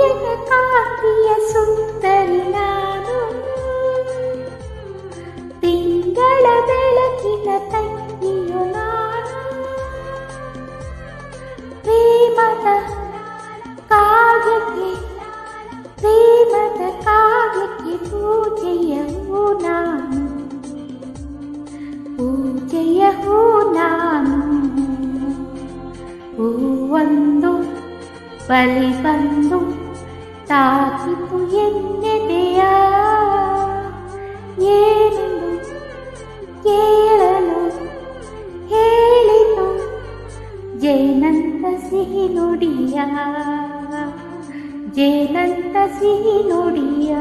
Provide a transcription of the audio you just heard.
ಏಕಾಕಿಯ ಸುಂದರಿ ನಾನು, ತಿಂಗಳ ಬೆಳಕಿನ ತಂಗಿಯು ನಾನು, ಪ್ರೇಮದ ಕಾವ್ಯಕ್ಕೆ ಪೂಜೆಯೂ ನಾನು, ಪೂಜೆಯೂ ನಾನು. ಹೂವೊಂದು ಬಲಿ ಬಂದು ತಾಕಿತು ಎನ್ನೆದೆಯ, ಏನೆಂದು ಕೇಳಲು ಹೇಳಿತು ಜೇನಂತ ಸಿಹಿ ನುಡಿಯ, ಜೇನಂತ ಸಿಹಿ ನುಡಿಯ.